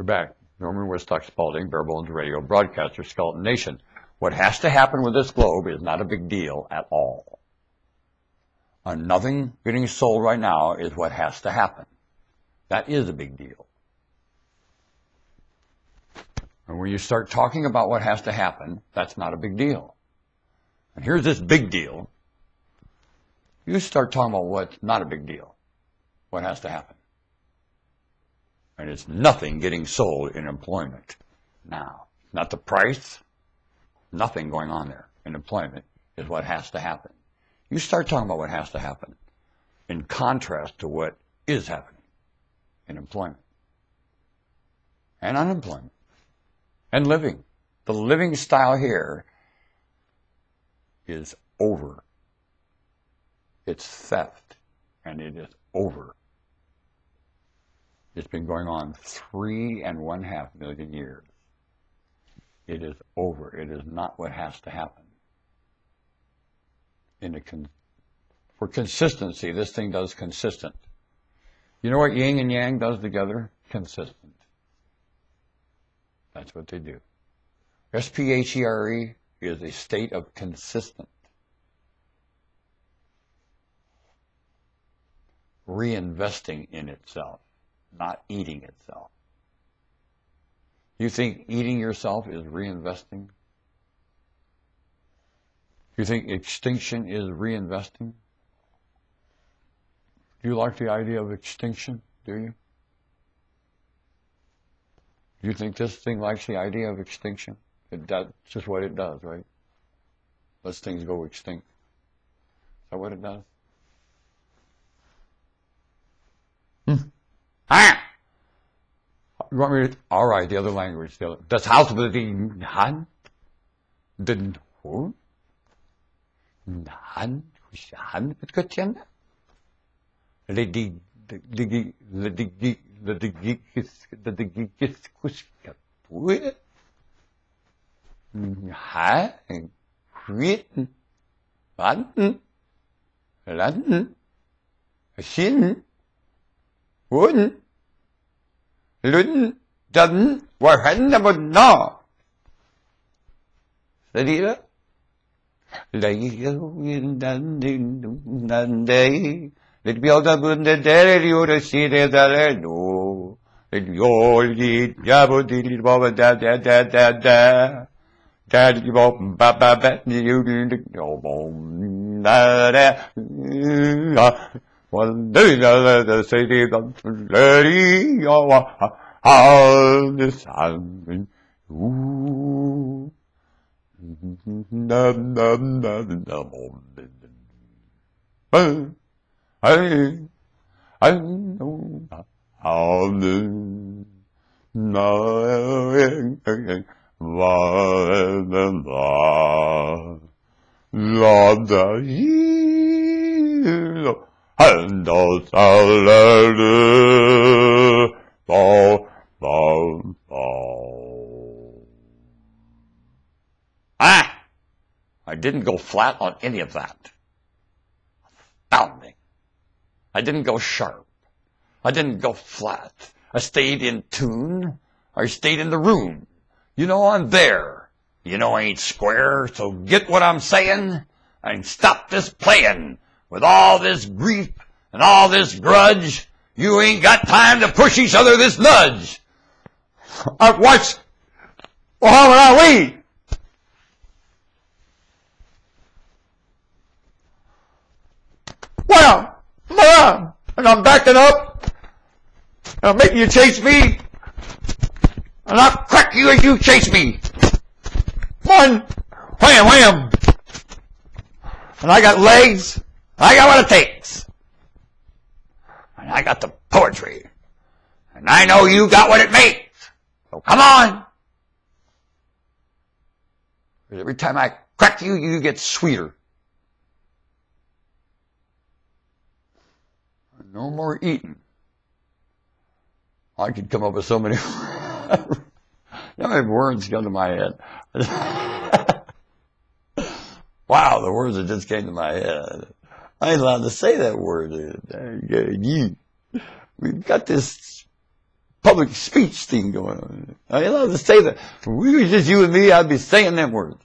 We're back. Norman Woodstock Spalding, Bare Bones Radio broadcaster, Skeleton Nation. What has to happen with this globe is not a big deal at all. Nothing getting sold right now is what has to happen. That is a big deal. And when you start talking about what has to happen, that's not a big deal. And here's this big deal. You start talking about what's not a big deal, what has to happen. And it's nothing getting sold in employment now. Not the price, nothing going on there. In employment is what has to happen. You start talking about what has to happen in contrast to what is happening in employment and unemployment and living. The living style here is over. It's theft, and it is over. It's been going on 3.5 million years. It is over. It is not what has to happen. For consistency, this thing does consistent. You know what yin and yang does together? Consistent. That's what they do. S-P-H-E-R-E is a state of consistent. Reinvesting in itself, not eating itself. You think eating yourself is reinvesting? You think extinction is reinvesting? Do you like the idea of extinction? Do you? Do you think this thing likes the idea of extinction? It's just what it does, right? Lets things go extinct. Is that what it does? You want me to? All right, the other language. Das Haus with the Hand, den Hund, Hand, Hand mit Göttchen. Wouldn't Luden done were handable no. Steady it. Let be all the good the day you to see the no. Let you eat jabba diddy baba da da da da da. Daddy bop ba ba ba you didn't go bom da da. One day the city of lady how the sun ooh dum dum dum dum I know how the and the salad, bow, bow, bow. I didn't go flat on any of that. Astounding. I didn't go sharp. I didn't go flat. I stayed in tune. I stayed in the room. You know I'm there. You know I ain't square, so get what I'm saying and stop this playing. With all this grief and all this grudge, you ain't got time to push each other this nudge. I've watched Muhammad Ali. Well, and I'm backing up, and I'm making you chase me, and I'll crack you as you chase me. One, wham, wham. And I got legs. I got what it takes. And I got the poetry. And I know you got what it makes. So come on. Every time I crack you, you get sweeter. No more eating. I could come up with so many words come to my head. Wow, the words that just came to my head. I ain't allowed to say that word. We've got this public speech thing going on. I love to say that. If we were just you and me, I'd be saying them words.